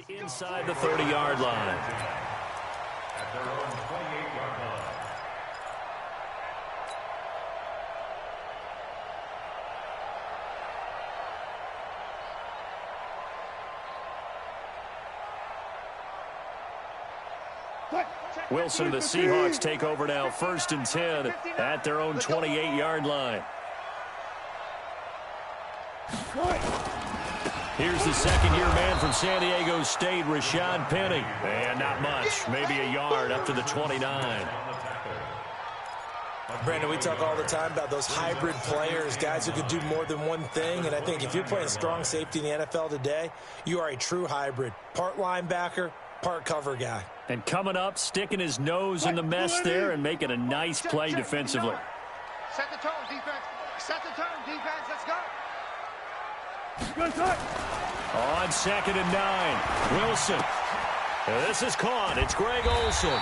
Inside the 30-yard line. At their own 28-yard line. Wilson, the Seahawks take over now, 1st and 10 at their own 28-yard line. Here's the second-year man from San Diego State, Rashad Penny. And not much, maybe a yard up to the 29. Brandon, we talk all the time about those hybrid players, guys who could do more than one thing. And I think if you're playing strong safety in the NFL today, you are a true hybrid. Part linebacker, part cover guy. And coming up, sticking his nose in the mess there and making a nice play defensively. Set the tone, defense. Set the tone, defense. Let's go. On 2nd and 9, Wilson. This is caught. It's Greg Olsen.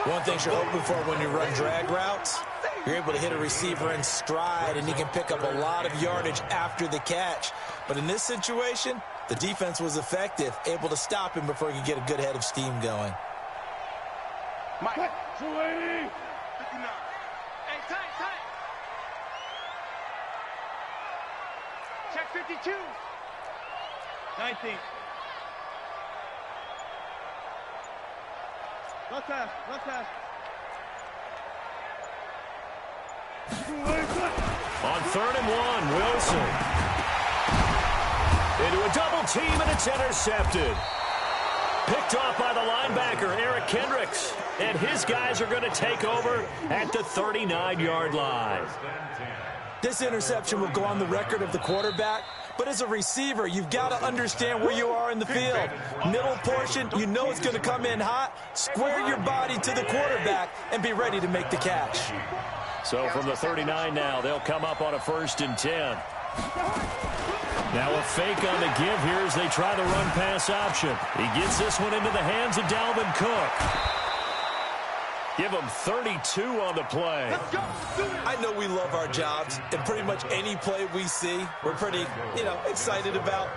One thing you're hoping for when you run drag routes, you're able to hit a receiver in stride, and he can pick up a lot of yardage after the catch. But in this situation, the defense was effective, able to stop him before he could get a good head of steam going. Mike. 280. 59. Hey, tight. Check 52. 19. Left pass. On 3rd and 1, Wilson. Into a double team, and it's intercepted. Picked off by the linebacker, Eric Kendricks. And his guys are going to take over at the 39-yard line. This interception will go on the record of the quarterback, but as a receiver, you've got to understand where you are in the field. Middle portion, you know it's going to come in hot. Square your body to the quarterback and be ready to make the catch. So from the 39 now, they'll come up on a 1st and 10. Now a fake on the give here as they try the run-pass option. He gets this one into the hands of Dalvin Cook. Give him 32 on the play. I know we love our jobs, and pretty much any play we see, we're pretty, excited about.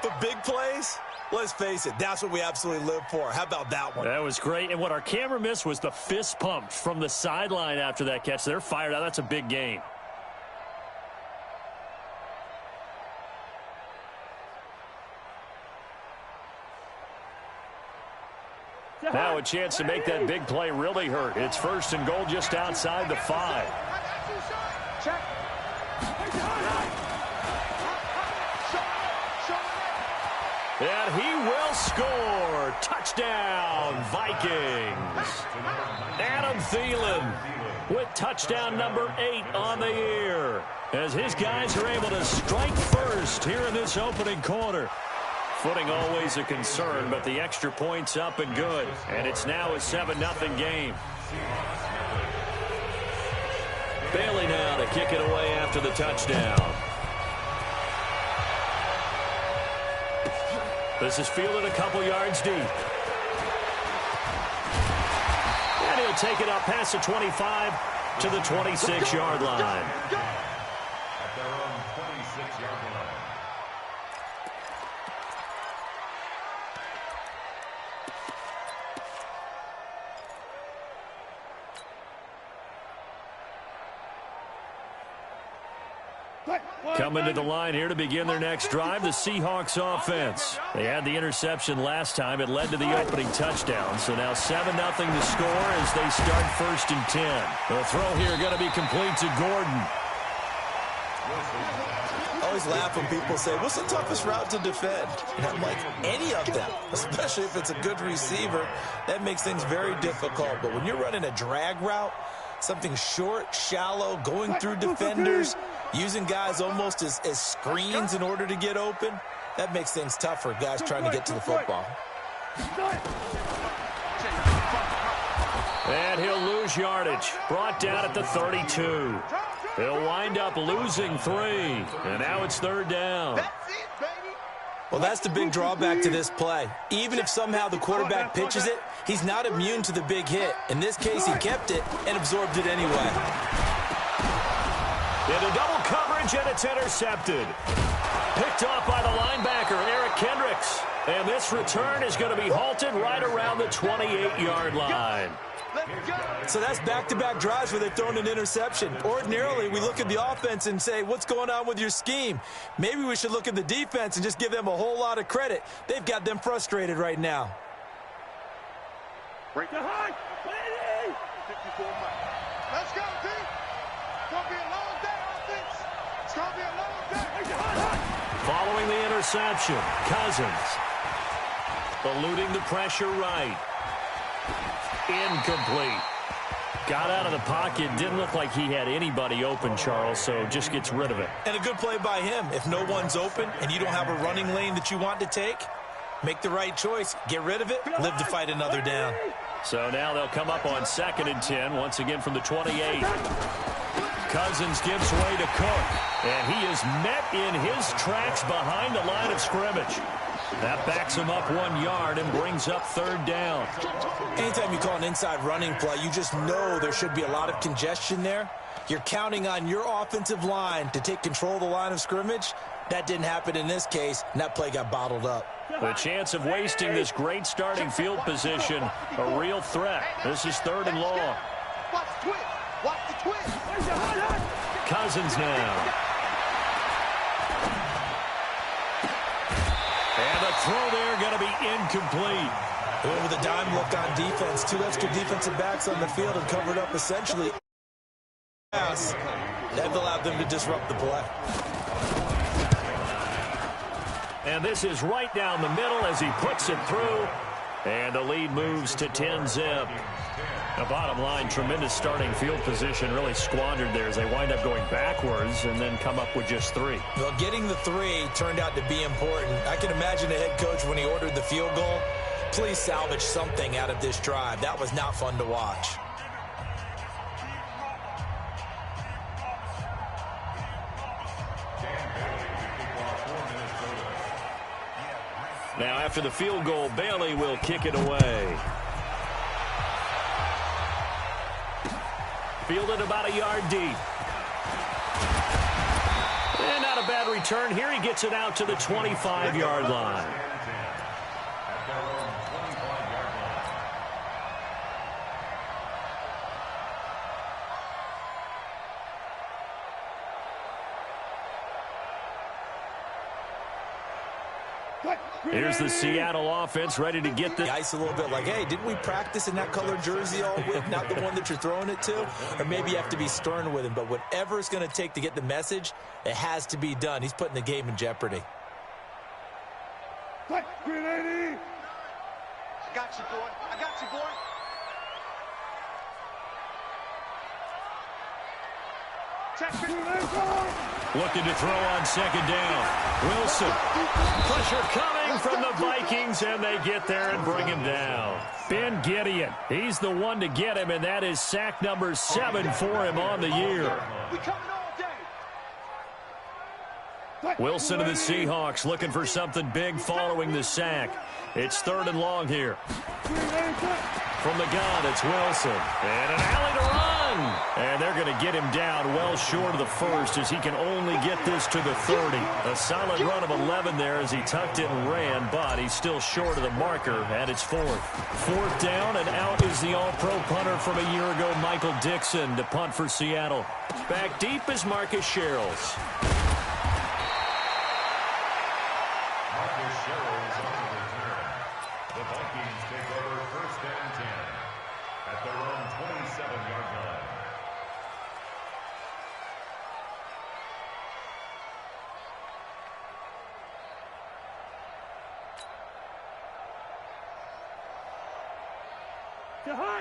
But big plays, let's face it, that's what we absolutely live for. How about that one? That was great, and what our camera missed was the fist pump from the sideline after that catch. They're fired out. That's a big game. Now a chance to make that big play really hurt. It's 1st and goal just outside the 5. And he will score. Touchdown, Vikings. Adam Thielen with touchdown number 8 on the year, as his guys are able to strike first here in this opening quarter. Footing always a concern, but the extra point's up and good. And it's now a 7-0 game. Bailey now to kick it away after the touchdown. This is fielded a couple yards deep. And he'll take it up past the 25 to the 26-yard line. At their own 26-yard line. Coming to the line here to begin their next drive, the Seahawks offense. They had the interception last time. It led to the opening touchdown. So now 7-0 to score as they start 1st and 10. The throw here going to be complete to Gordon. I always laugh when people say, what's the toughest route to defend? And I'm like, any of them, especially if it's a good receiver. That makes things very difficult. But when you're running a drag route, something short, shallow, going through defenders, using guys almost as screens in order to get open, that makes things tough for guys trying to get to the football. And he'll lose yardage. Brought down at the 32. He'll wind up losing 3. And now it's 3rd down. Well, that's the big drawback to this play. Even if somehow the quarterback pitches it, he's not immune to the big hit. In this case, he kept it and absorbed it anyway. Into double coverage, and it's intercepted. Picked off by the linebacker, Eric Kendricks. And this return is going to be halted right around the 28-yard line. So that's back-to-back drives where they've thrown an interception. Ordinarily, we look at the offense and say, what's going on with your scheme? Maybe we should look at the defense and just give them a whole lot of credit. They've got them frustrated right now. Break the high. 54 miles. Let's go, team. It's going to be a long day, offense. It's going to be a long day. Following the interception, Cousins. Eluding the pressure right. Incomplete. Got out of the pocket. Didn't look like he had anybody open, Charles, so just gets rid of it. And a good play by him. If no one's open and you don't have a running lane that you want to take, make the right choice. Get rid of it. Live to fight another down. So now they'll come up on 2nd and 10, once again from the 28. Cousins gives way to Cook, and he is met in his tracks behind the line of scrimmage. That backs him up 1 yard and brings up 3rd down. Anytime you call an inside running play, you just know there should be a lot of congestion there. You're counting on your offensive line to take control of the line of scrimmage. That didn't happen in this case, and that play got bottled up. The chance of wasting this great starting field position, a real threat. This is 3rd and long. Watch the twist. Watch the twist. Cousins now. And the throw there going to be incomplete. Went with a dime look on defense. 2 extra defensive backs on the field and covered up essentially. That allowed them to disrupt the play. And this is right down the middle as he puts it through. And the lead moves to 10-zip. The bottom line, tremendous starting field position, really squandered there as they wind up going backwards and then come up with just 3. Well, getting the 3 turned out to be important. I can imagine the head coach when he ordered the field goal. Please salvage something out of this drive. That was not fun to watch. Now, after the field goal, Bailey will kick it away. Fielded about a yard deep. And not a bad return. Here he gets it out to the 25-yard line. Here's the Seattle offense ready to get the ice a little bit like, hey, didn't we practice in that colored jersey all week, not the one that you're throwing it to? Or maybe you have to be stern with him. But whatever it's going to take to get the message, it has to be done. He's putting the game in jeopardy. I got you, boy. I got you, boy. Looking to throw on 2nd down. Wilson. Pressure coming from the Vikings, and they get there and bring him down. Ben Gideon, he's the one to get him, and that is sack number 7 for him on the year. Wilson of the Seahawks looking for something big following the sack. It's 3rd and long here. From the gun, it's Wilson. And an alley to run. And they're going to get him down well short of the 1st as he can only get this to the 30. A solid run of 11 there as he tucked it and ran, but he's still short of the marker, and it's 4th. 4th down, and out is the all-pro punter from a year ago, Michael Dixon, to punt for Seattle. Back deep is Marcus Sherrills. The Vikings take over 1st and 10 at their own 27-yard line.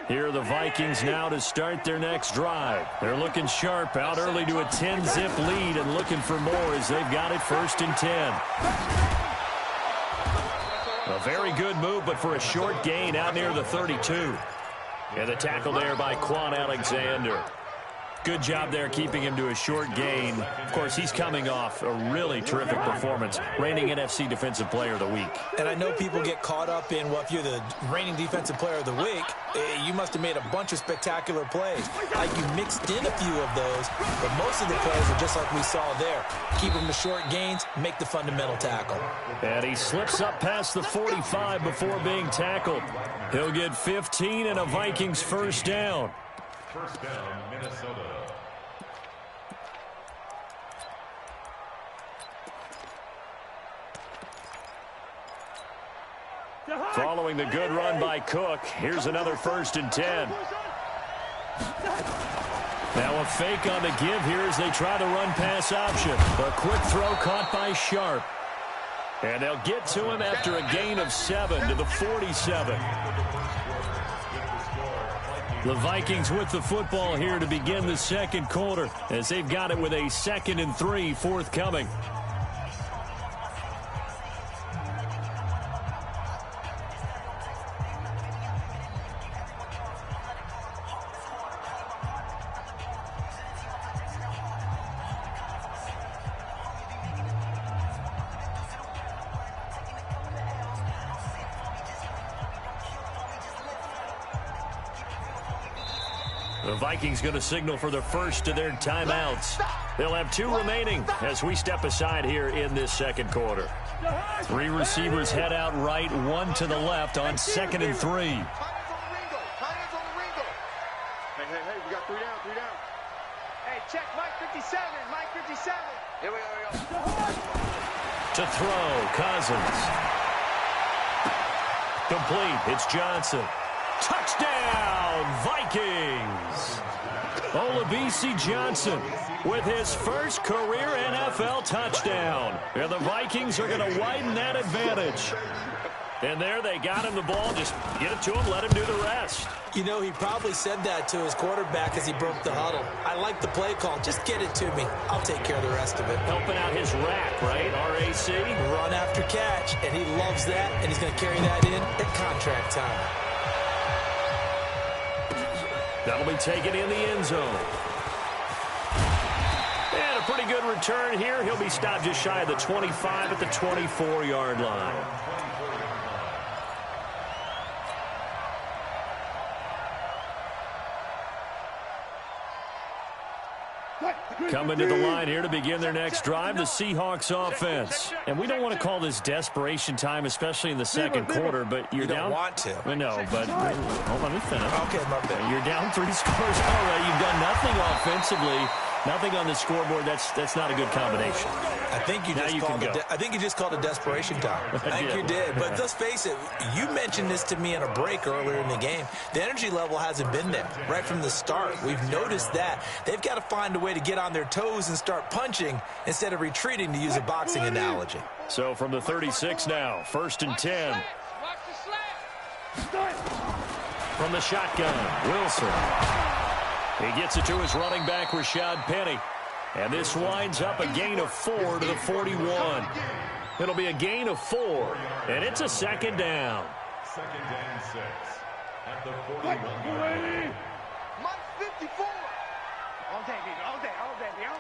Here are the Vikings now to start their next drive. They're looking sharp, out early to a 10-zip lead and looking for more as they've got it 1st and 10. A very good move, but for a short gain out near the 32. And the tackle there by Quan Alexander. Good job there keeping him to a short gain. Of course, he's coming off a really terrific performance, reigning NFC Defensive Player of the Week. And I know people get caught up in, well, if you're the reigning Defensive Player of the Week, you must have made a bunch of spectacular plays. Like you mixed in a few of those, but most of the plays are just like we saw there. Keep them to short gains, make the fundamental tackle. And he slips up past the 45 before being tackled. He'll get 15 and a Vikings first down. First down, Minnesota. Following the good run by Cook, here's another 1st and 10. Now a fake on the give here as they try the run-pass option. A quick throw caught by Sharp. And they'll get to him after a gain of 7 to the 47. The Vikings with the football here to begin the second quarter as they've got it with a 2nd and 3 forthcoming. The Vikings going to signal for the first of their timeouts. They'll have 2 remaining as we step aside here in this second quarter. 3 receivers head out right, 1 to the left on 2nd and 3. Hey, we got 3 down, 3 down. Hey, check Mike 57, Mike 57. Here we go. To throw, Cousins. Complete, it's Johnson. Touchdown, Vikings! Olabisi Johnson with his first career NFL touchdown. And the Vikings are going to widen that advantage. And there they got him the ball. Just get it to him, let him do the rest. You know, he probably said that to his quarterback as he broke the huddle. I like the play call. Just get it to me. I'll take care of the rest of it. Helping out his rack, right? RAC. Run after catch, and he loves that, and he's going to carry that in at contract time. That'll be taken in the end zone. And a pretty good return here. He'll be stopped just shy of the 25 at the 24-yard line. Coming to the line here to begin their next drive, the Seahawks offense. And we don't want to call this desperation time, especially in the second quarter, but you're down. You don't want to. I know, but hold on, let me finish. Okay, my bad. You're down 3 scores already. You've done nothing offensively, nothing on the scoreboard. That's not a good combination. I think you just called a desperation time. I think you did. But let's face it, you mentioned this to me in a break earlier in the game. The energy level hasn't been there right from the start. We've noticed that. They've got to find a way to get on their toes and start punching instead of retreating, to use a boxing analogy. So from the 36 now, 1st and 10. From the shotgun, Wilson. He gets it to his running back, Rashad Penny. And this winds up a gain of 4 to the 41. It'll be a gain of 4, and it's a 2nd down. 2nd and 6 at the 41. Mike 54. All day, baby, all day, all day, all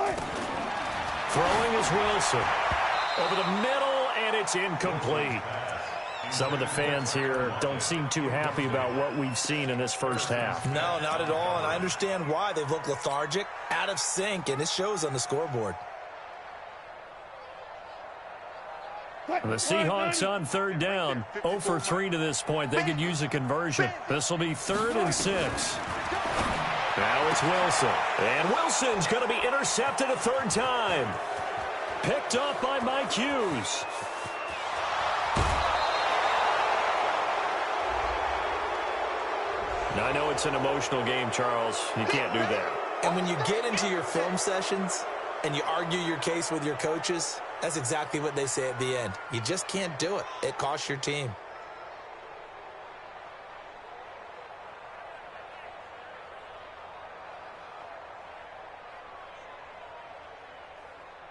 day. Throwing is Wilson. Over the middle, and it's incomplete. Some of the fans here don't seem too happy about what we've seen in this first half. No, not at all, and I understand why. They've looked lethargic, out of sync, and it shows on the scoreboard. The Seahawks on 3rd down, 0 for 3 to this point. They could use a conversion. This will be 3rd and 6. Now it's Wilson. And Wilson's going to be intercepted a 3rd time. Picked up by Mike Hughes. Now, I know it's an emotional game, Charles. You can't do that. And when you get into your film sessions and you argue your case with your coaches, that's exactly what they say at the end. You just can't do it. It costs your team.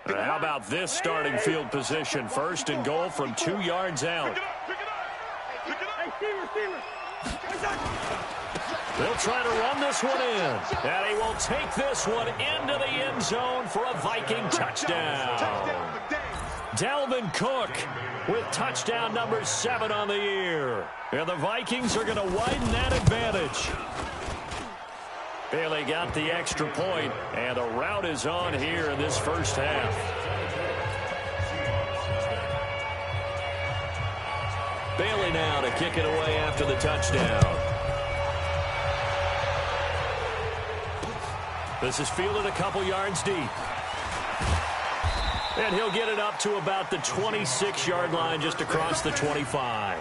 How about this starting field position? 1st and goal from 2 yards out. They'll try to run this one in. And he will take this one into the end zone for a Viking touchdown. Dalvin Cook with touchdown number 7 on the year. And the Vikings are going to widen that advantage. Bailey got the extra point, and the rout is on here in this first half. Bailey now to kick it away after the touchdown. This is fielded a couple yards deep. And he'll get it up to about the 26-yard line, just across the 25.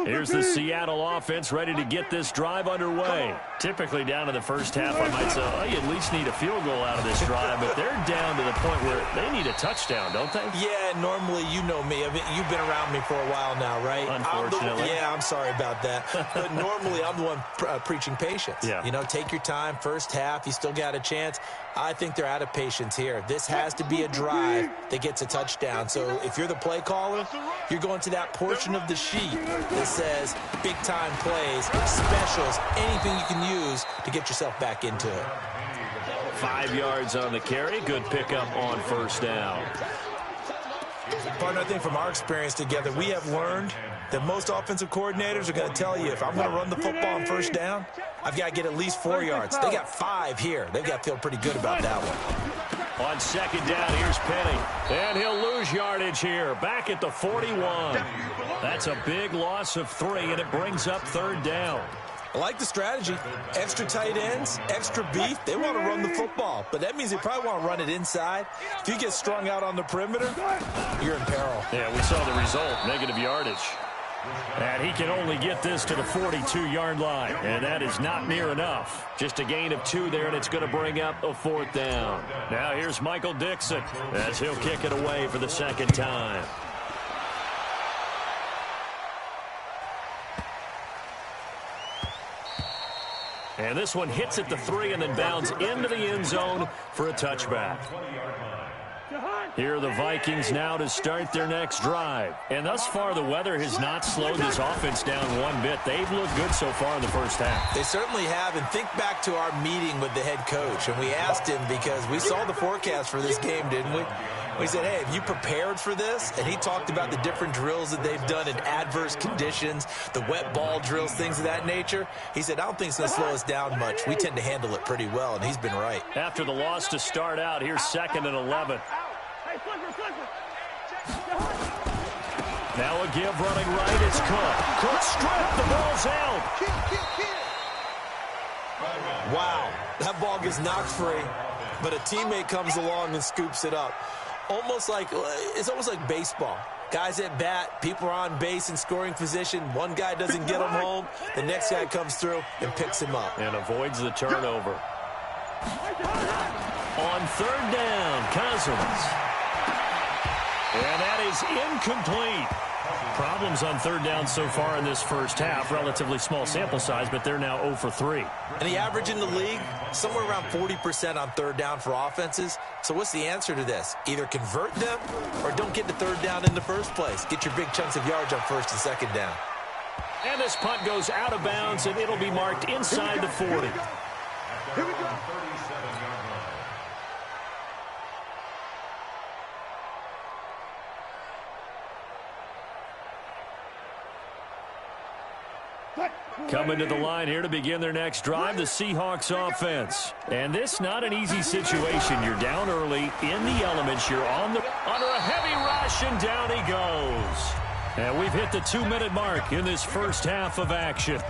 Here's the Seattle offense ready to get this drive underway. Typically down in the first half, I might say, oh, you at least need a field goal out of this drive, but they're down to the point where they need a touchdown, don't they? Yeah, normally, you know me. I mean, you've been around me for a while now, right? Unfortunately. I'm sorry about that. But normally, I'm the one preaching patience. Yeah. You know, take your time. First half, you still got a chance. I think they're out of patience here. This has to be a drive that gets a touchdown. So if you're the play caller, you're going to that portion of the sheet that says big-time plays, specials, anything you can use to get yourself back into it. 5 yards on the carry. Good pickup on first down. Partner, I think from our experience together, we have learned that most offensive coordinators are going to tell you, if I'm going to run the football on first down, I've got to get at least 4 yards. They got 5 here. They've got to feel pretty good about that one. On second down, here's Penny. And he'll lose yardage here. Back at the 41. That's a big loss of 3, and it brings up third down. I like the strategy. Extra tight ends, extra beef. They want to run the football, but that means they probably want to run it inside. If you get strung out on the perimeter, you're in peril. Yeah, we saw the result, negative yardage. And he can only get this to the 42-yard line, and that is not near enough. Just a gain of 2 there, and it's going to bring up a fourth down. Now here's Michael Dixon as he'll kick it away for the second time. And this one hits at the 3 and then bounds into the end zone for a touchback. Here are the Vikings now to start their next drive. And thus far, the weather has not slowed this offense down one bit. They've looked good so far in the first half. They certainly have. And think back to our meeting with the head coach. And we asked him, because we saw the forecast for this game, didn't we? We said, hey, have you prepared for this? And he talked about the different drills that they've done in adverse conditions, the wet ball drills, things of that nature. He said, I don't think it's going to slow us down much. We tend to handle it pretty well, and he's been right. After the loss to start out, here's 2nd and 11. Now a give running right. It's Cook. Cook stripped. The ball's out. Wow. That ball gets knocked free, but a teammate comes along and scoops it up. It's almost like baseball. Guys at bat, people are on base in scoring position. One guy doesn't get him home. The next guy comes through and picks him up. And avoids the turnover. On third down, Cousins. And that is incomplete. Problems on third down so far in this first half. Relatively small sample size, but they're now 0 for 3. And the average in the league, somewhere around 40% on third down for offenses. So what's the answer to this? Either convert them or don't get to third down in the first place. Get your big chunks of yards on first and second down. And this punt goes out of bounds, and it'll be marked inside the 40. Here we go. 37-yard line. Coming to the line here to begin their next drive, the Seahawks offense. And this not an easy situation. You're down early in the elements. You're under a heavy rush, and down he goes. And we've hit the 2-minute mark in this first half of action.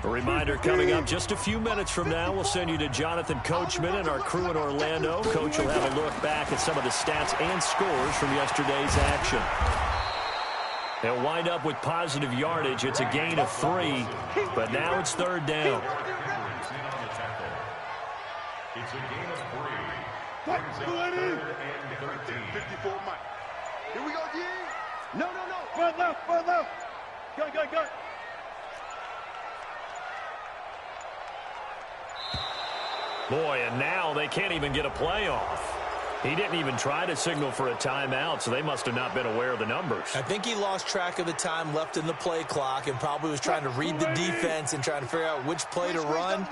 A reminder coming up just a few minutes from now. We'll send you to Jonathan Coachman and our crew in Orlando. Coach will have a look back at some of the stats and scores from yesterday's action. He'll wind up with positive yardage. It's a gain of 3, but now it's third down. It's a gain of 3. Brings up 3rd and 13. 54 Mike. Here we go, G. No. Front left. Go. Boy, and now they can't even get a play off. He didn't even try to signal for a timeout, so they must have not been aware of the numbers. I think he lost track of the time left in the play clock and probably was trying to read the defense and trying to figure out which play to run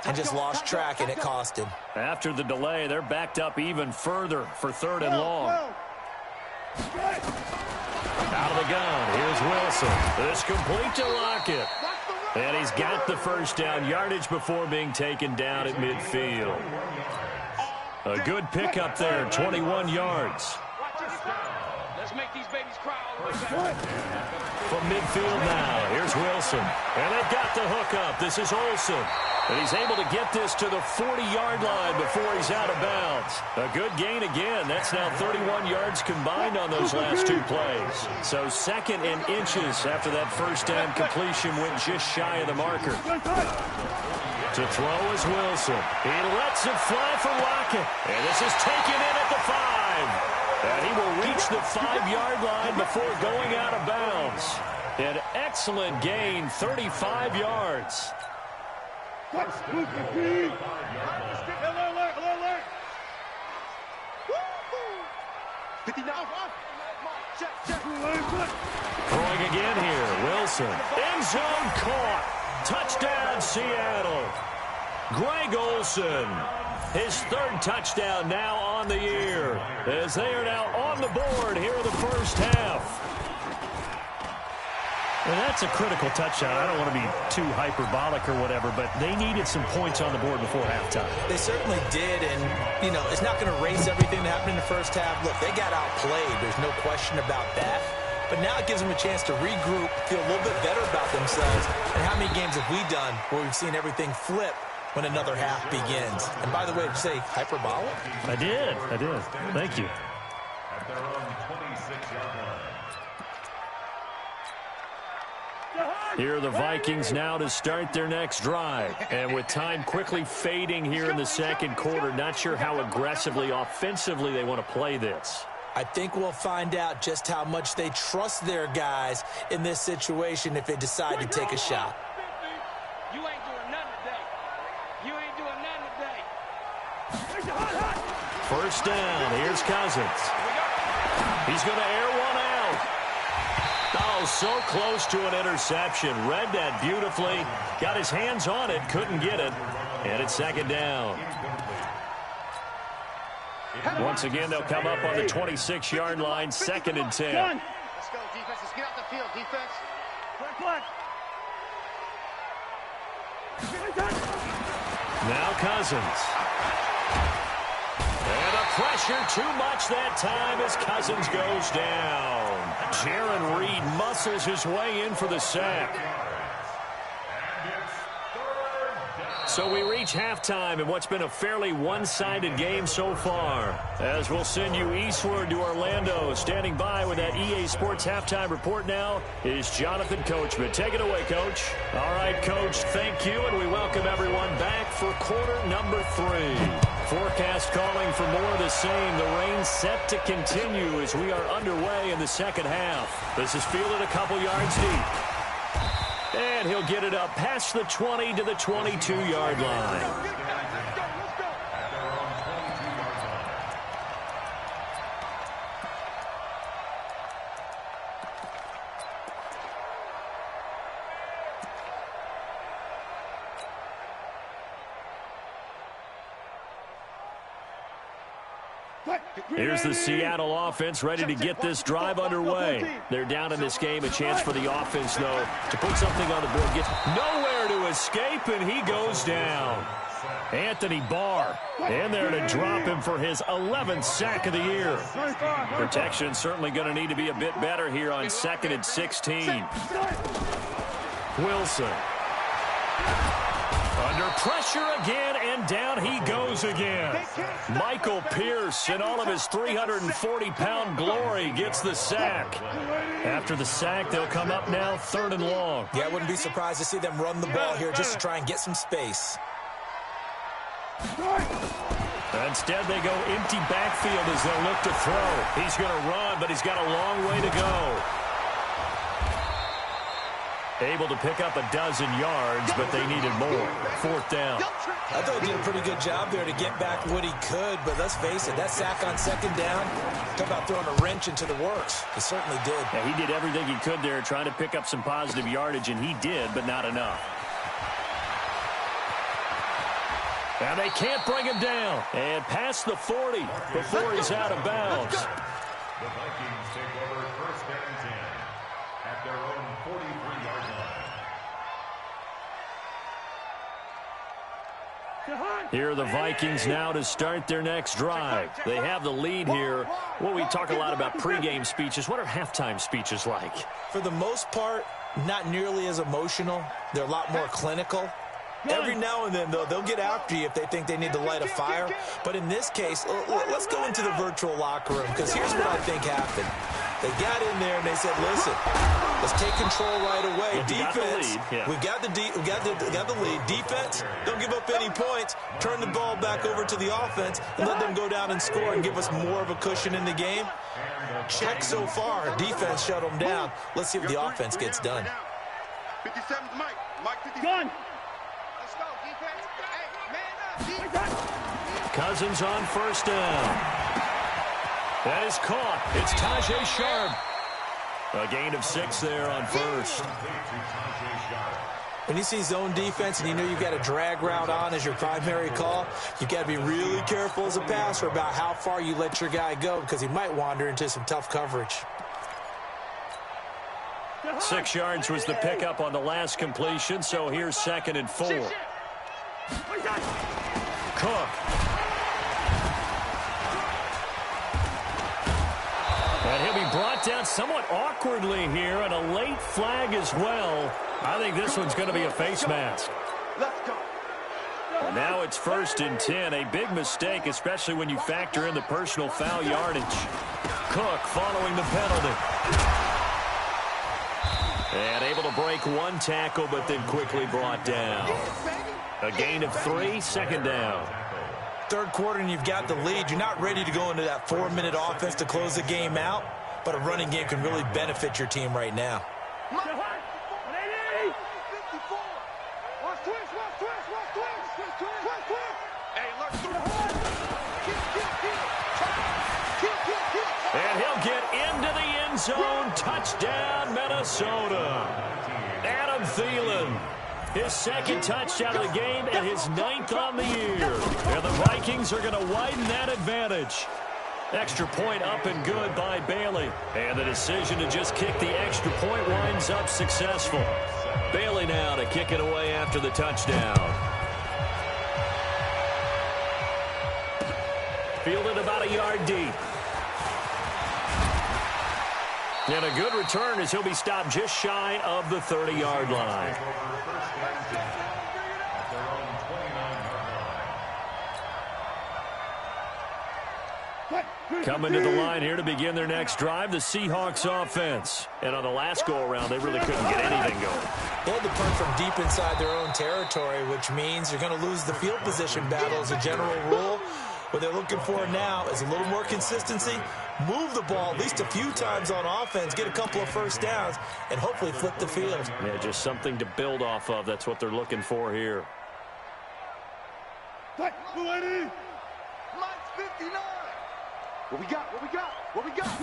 and just lost track, and it cost him. After the delay, they're backed up even further for 3rd and long. Out of the gun, here's Wilson. This complete to Lockett. And he's got the first down yardage before being taken down at midfield. A good pickup there, 21 yards. Let's make these babies cry all the way back. From midfield now, here's Wilson. And they've got the hook up. This is Olsen. And he's able to get this to the 40-yard line before he's out of bounds. A good gain again. That's now 31 yards combined on those last 2 plays. So 2nd and inches after that first down completion went just shy of the marker. To throw is Wilson. He lets it fly for Lockett. And this is taken in at the 5. And he will reach the 5-yard line before going out of bounds. An excellent gain, 35 yards. Alert. Throwing again here, Wilson. End zone caught. Touchdown, Seattle. Greg Olsen, his 3rd touchdown now on the year, as they are now on the board here in the first half. Well, that's a critical touchdown. I don't want to be too hyperbolic or whatever, but they needed some points on the board before halftime. They certainly did, and, you know, it's not going to erase everything that happened in the first half. Look, they got outplayed. There's no question about that. But now it gives them a chance to regroup, feel a little bit better about themselves. And how many games have we done where we've seen everything flip when another half begins? And by the way, did you say hyperbolic? I did. Thank you. At their own 26-yard line. Here are the Vikings now to start their next drive. And with time quickly fading here in the second quarter, not sure how aggressively, offensively they want to play this. I think we'll find out just how much they trust their guys in this situation if they decide to take a shot. You ain't doing nothing today. First down, here's Cousins. He's going to air one out. Oh, so close to an interception. Read that beautifully. Got his hands on it, couldn't get it. And it's 2nd down. Once again, they'll come up on the 26-yard line, 2nd and 10. Let's go, defense. Let's get out the field, defense. Now Cousins. And a pressure too much that time as Cousins goes down. Jaron Reed muscles his way in for the sack. So we reach halftime in what's been a fairly one-sided game so far. As we'll send you eastward to Orlando. Standing by with that EA Sports halftime report now is Jonathan Coachman. Take it away, Coach. All right, Coach, thank you, and we welcome everyone back for quarter number 3. Forecast calling for more of the same. The rain set to continue as we are underway in the second half. This is fielded a couple yards deep. And he'll get it up past the 20 to the 22-yard line. Here's the Seattle offense ready to get this drive underway. They're down in this game. A chance for the offense, though, to put something on the board. Gets nowhere to escape, and he goes down. Anthony Barr in there to drop him for his 11th sack of the year. Protection certainly going to need to be a bit better here on 2nd and 16. Wilson. Under Pressure again, and down he goes again. Michael Pierce, in all of his 340-pound glory, gets the sack. After the sack, they'll come up now 3rd and long. Yeah, I wouldn't be surprised to see them run the ball here just to try and get some space. Instead, they go empty backfield as they'll look to throw. He's going to run, but he's got a long way to go. Able to pick up a dozen yards, but they needed more. 4th down. I thought he did a pretty good job there to get back what he could, but let's face it, that sack on 2nd down, talk about throwing a wrench into the works. He certainly did. Yeah, he did everything he could there trying to pick up some positive yardage, and he did, but not enough. And they can't bring him down. And past the 40 before he's out of bounds. The Vikings take over 1st and 10 at their own 43-yard line. Here are the Vikings now to start their next drive. They have the lead here. Well, we talk a lot about pregame speeches. What are halftime speeches like? For the most part, not nearly as emotional. They're a lot more clinical. Every now and then, though, they'll get after you if they think they need to light a fire. But in this case, let's go into the virtual locker room, because here's what I think happened. They got in there and they said, listen, let's take control right away. Defense, we got the lead. Defense, don't give up any points. Turn the ball back over to the offense and let them go down and score and give us more of a cushion in the game. Check so far. Defense shut them down. Let's see if the offense gets done. 57's Mike. Mike 57. Let's go, defense. Hey, man up. Cousins on 1st down. That is caught. It's Tajay Sharp. A gain of 6 there on 1st. When you see zone defense and you know you've got a drag route on as your primary call, you've got to be really careful as a passer about how far you let your guy go, because he might wander into some tough coverage. 6 yards was the pickup on the last completion, so here's 2nd and 4. Cook. And he'll be brought down somewhat awkwardly here, and a late flag as well. I think this one's going to be a face mask. Let's go. And now it's 1st and 10. A big mistake, especially when you factor in the personal foul yardage. Cook following the penalty. And able to break 1 tackle, but then quickly brought down. A gain of 3, 2nd down. 3rd quarter and you've got the lead. You're not ready to go into that 4-minute offense to close the game out, but a running game can really benefit your team right now. And he'll get into the end zone. Touchdown, Minnesota. Adam Thielen. His 2nd touchdown of the game and his 9th on the year. And the Vikings are going to widen that advantage. Extra point up and good by Bailey. And the decision to just kick the extra point winds up successful. Bailey now to kick it away after the touchdown. Fielded about a yard deep. And a good return as he'll be stopped just shy of the 30-yard line. Coming to the line here to begin their next drive, the Seahawks offense. And on the last go-around, they really couldn't get anything going. They had to punt from deep inside their own territory, which means you're going to lose the field position battle as a general rule. What they're looking for now is a little more consistency, move the ball at least a few times on offense, get a couple of 1st downs, and hopefully flip the field. Yeah, just something to build off of. That's what they're looking for here. Mike's 59. What we got? What we got? What we got?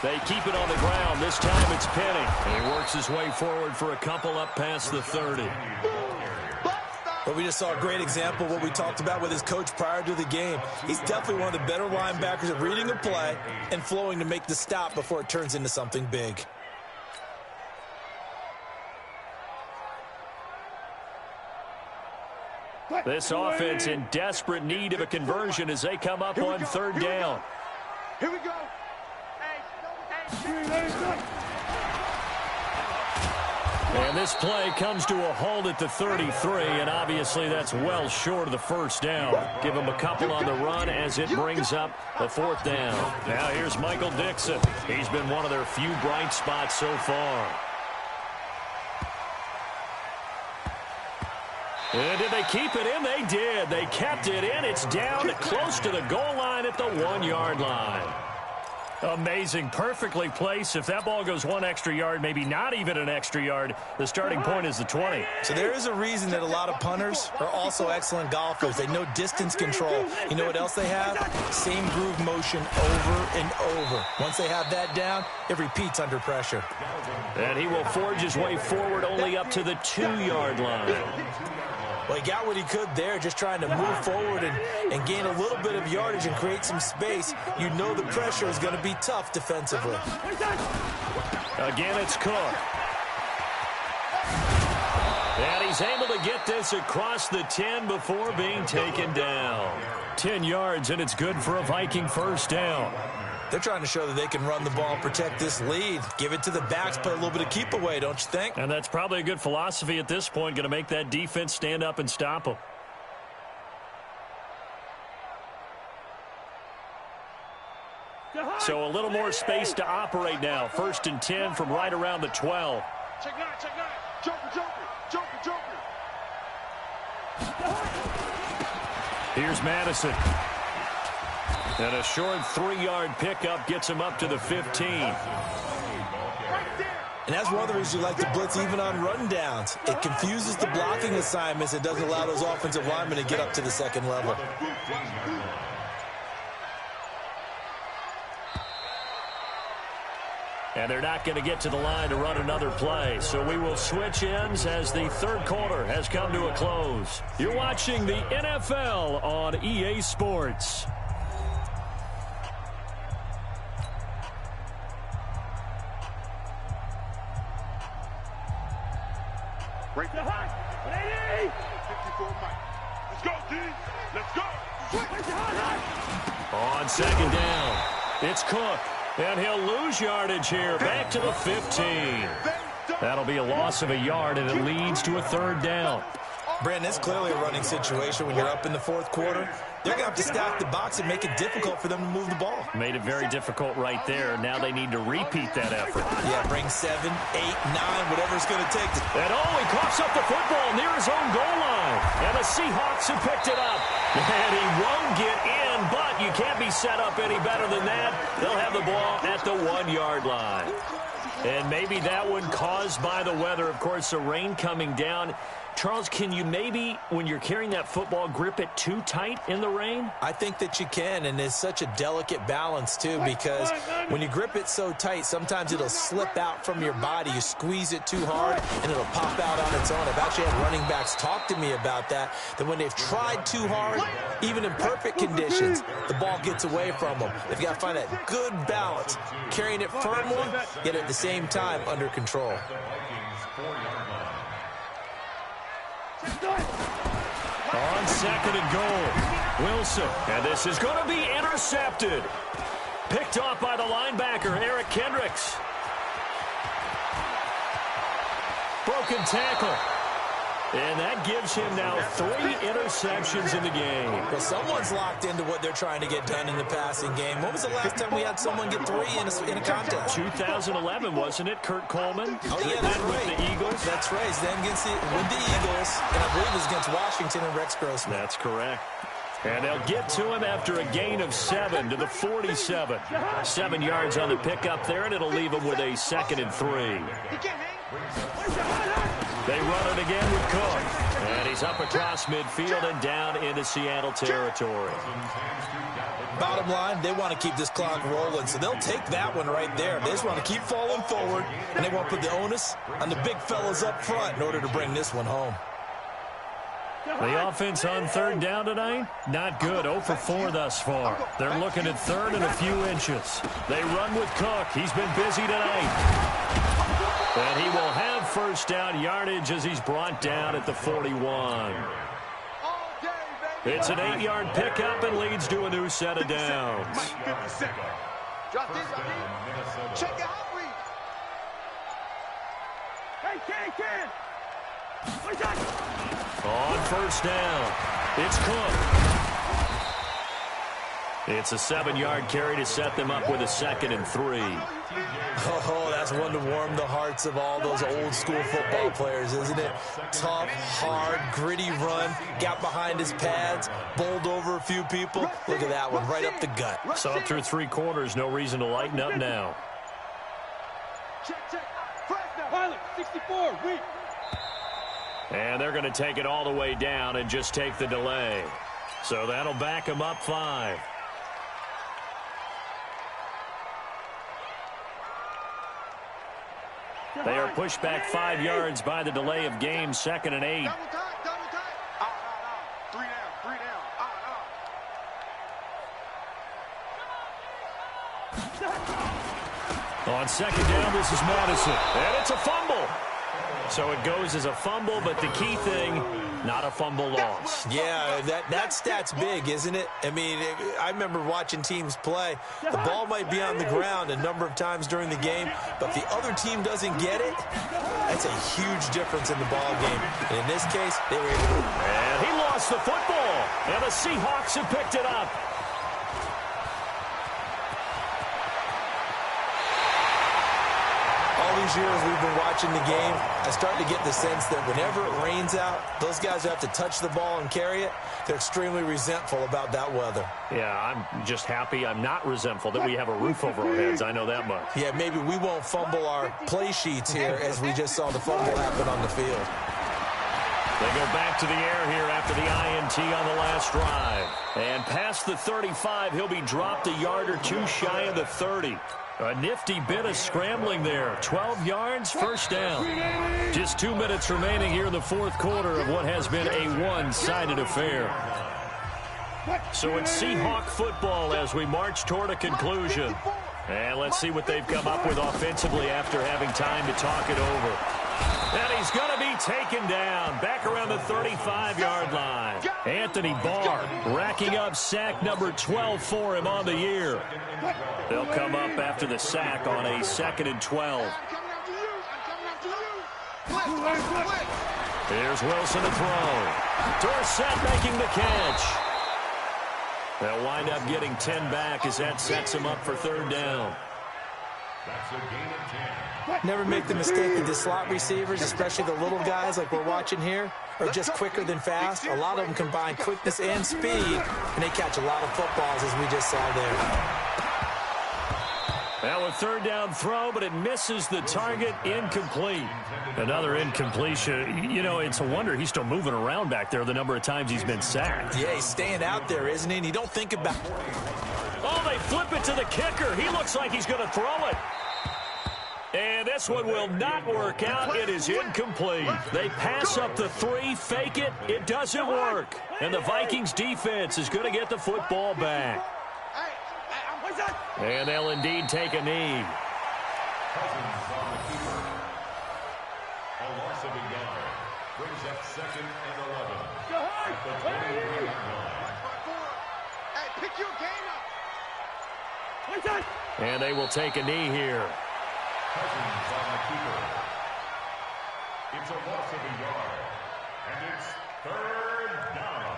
They keep it on the ground. This time it's Penny. And he works his way forward for a couple up past the 30. But we just saw a great example of what we talked about with his coach prior to the game. He's definitely one of the better linebackers at reading a play and flowing to make the stop before it turns into something big. This offense in desperate need of a conversion as they come up on 3rd down. Here we go. And this play comes to a halt at the 33, and obviously that's well short of the first down. Give him a couple on the run as it brings up the fourth down. Now here's Michael Dixon. He's been one of their few bright spots so far. And did they keep it in? They did. They kept it in. It's down close to the goal line at the 1-yard line. Amazing. Perfectly placed. If that ball goes one extra yard, maybe not even an extra yard, the starting point is the 20. So there is a reason that a lot of punters are also excellent golfers. They know distance control. You know what else they have? Same groove motion over and over. Once they have that down, it repeats under pressure. And he will forge his way forward only up to the 2-yard line. Well, he got what he could there, just trying to move forward and gain a little bit of yardage and create some space. You know the pressure is going to be tough defensively. Again, it's Cook. And he's able to get this across the 10 before being taken down. 10 yards, and it's good for a Viking first down. They're trying to show that they can run the ball and protect this lead. Give it to the backs, play a little bit of keep away, don't you think? And that's probably a good philosophy at this point, going to make that defense stand up and stop them. So a little more space to operate now. 1st and 10 from right around the 12. Check nine. Joker. Here's Madison. And a short 3-yard pickup gets him up to the 15. And that's one of the reasons you like to blitz even on rundowns. It confuses the blocking assignments. It doesn't allow those offensive linemen to get up to the second level. And they're not going to get to the line to run another play. So we will switch ends as the third quarter has come to a close. You're watching the NFL on EA Sports. Break the high. 54 Mike. Let's go, D. Let's go. On second down, it's Cook. And he'll lose yardage here. Back to the 15. That'll be a loss of a yard, and it leads to a third down. Brandon, it's clearly a running situation when you're up in the fourth quarter. They're going to have to stack the box and make it difficult for them to move the ball. Made it very difficult right there. Now they need to repeat that effort. Yeah, bring 7, 8, 9, whatever it's going to take. And he coughs up the football near his own goal line. And the Seahawks have picked it up. And he won't get in, but you can't be set up any better than that. They'll have the ball at the 1-yard line. And maybe that one caused by the weather. Of course, the rain coming down. Charles, can you maybe, when you're carrying that football, grip it too tight in the rain? I think that you can, and it's such a delicate balance, too, because when you grip it so tight, sometimes it'll slip out from your body. You squeeze it too hard, and it'll pop out on its own. I've actually had running backs talk to me about that when they've tried too hard, even in perfect conditions, the ball gets away from them. They've got to find that good balance, carrying it firmly, yet at the same time under control. On second and goal, Wilson. And this is going to be intercepted. Picked off by the linebacker, Eric Kendricks. Broken tackle. And that gives him now 3 interceptions in the game. Well, someone's locked into what they're trying to get done in the passing game. When was the last time we had someone get 3 in a contest? 2011, wasn't it? Kurt Coleman. Oh, yeah, that's with right. the Eagles. That's right. He's then with the Eagles, and I believe it was against Washington and Rex Grossman. That's correct. And they'll get to him after a gain of 7 to the 47. 7 yards on the pickup there, and it'll leave him with a 2nd and 3. They run it again with Cook. And he's up across midfield and down into Seattle territory. Bottom line, they want to keep this clock rolling, so they'll take that one right there. They just want to keep falling forward, and they want to put the onus on the big fellas up front in order to bring this one home. The offense on third down tonight, not good. 0 for 4 thus far. They're looking at third and a few inches. They run with Cook. He's been busy tonight. And he will have first down yardage as he's brought down at the 41. It's an 8-yard pickup and leads to a new set of downs. Drop this, check out read. On first down, it's Cook. It's a 7-yard carry to set them up with a 2nd and 3. Oh, that's one to warm the hearts of all those old-school football players, isn't it? Tough, hard, gritty run, got behind his pads, bowled over a few people. Look at that one, right up the gut. So up through 3 quarters, no reason to lighten up now. Check. Pilot, 64, weak. And they're going to take it all the way down and just take the delay. So that'll back them up 5. They are pushed back 5 yards by the delay of game, 2nd and 8. Double tight. Out. 3 down. Out. On 2nd down, this is Madison. And it's a fumble. So it goes as a fumble, but the key thing, not a fumble loss. Yeah, that stat's big, isn't it? I mean, I remember watching teams play. The ball might be on the ground a number of times during the game, but if the other team doesn't get it, that's a huge difference in the ball game. And in this case, they were able to. And he lost the football, and the Seahawks have picked it up. All these years we've been watching the game, I start to get the sense that whenever it rains out, those guys who have to touch the ball and carry it, they're extremely resentful about that weather. Yeah, I'm just happy I'm not resentful that we have a roof over our heads. I know that much. Yeah, maybe we won't fumble our play sheets here as we just saw the fumble happen on the field. They go back to the air here after the INT on the last drive. And past the 35, he'll be dropped a yard or 2 shy of the 30. A nifty bit of scrambling there. 12 yards, first down. Just 2 minutes remaining here in the 4th quarter of what has been a one-sided affair. So it's Seahawk football as we march toward a conclusion. And let's see what they've come up with offensively after having time to talk it over. And he's going to be taken down back around the 35-yard line. Anthony Barr racking up sack number 12 for him on the year. They'll come up after the sack on a 2nd and 12. Here's Wilson to throw. Dorsett making the catch. They'll wind up getting 10 back as that sets him up for 3rd down. That's a gain of 10. Never make the mistake that the slot receivers, especially the little guys like we're watching here, are just quicker than fast. A lot of them combine quickness and speed, and they catch a lot of footballs, as we just saw there. Now a 3rd down throw, but it misses the target. Incomplete. Another incompletion. You know, it's a wonder he's still moving around back there the number of times he's been sacked. Yeah, he's staying out there, isn't he? And you don't think about. Oh, they flip it to the kicker. He looks like he's going to throw it. And this one will not work out. It is incomplete. They pass up the 3, fake it. It doesn't work. And the Vikings defense is going to get the football back. And they'll indeed take a knee. Cousins on the keeper. A loss of a yard. Brings up 2nd and 11. At the 23-yard line. Hey, pick your game up. And they will take a knee here. Cousins on the keeper. It's a loss of a yard. And it's 3rd down.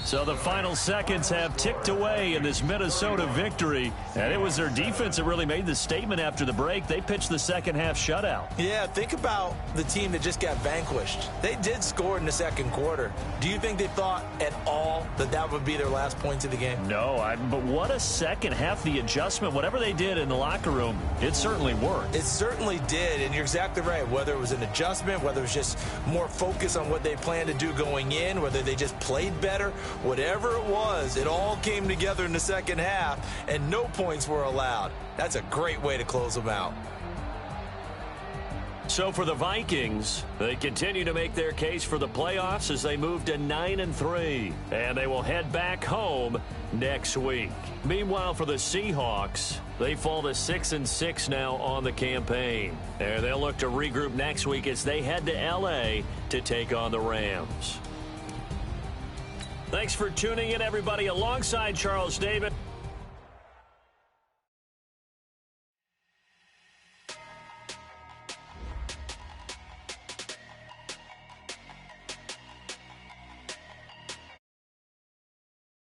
So the final seconds have ticked away in this Minnesota victory. And it was their defense that really made the statement after the break. They pitched the second half shutout. Yeah, think about the team that just got vanquished. They did score in the 2nd quarter. Do you think they thought at all that that would be their last points of the game? No, but what a second half. The adjustment, whatever they did in the locker room, it certainly worked. It certainly did, and you're exactly right. Whether it was an adjustment, whether it was just more focus on what they planned to do going in, whether they just played better, whatever it was, it all came together in the second half, and no points were allowed. That's a great way to close them out. So for the Vikings, they continue to make their case for the playoffs as they move to 9-3. And they will head back home next week. Meanwhile, for the Seahawks, they fall to 6-6 now on the campaign. And they'll look to regroup next week as they head to L.A. to take on the Rams. Thanks for tuning in, everybody. Alongside Charles David,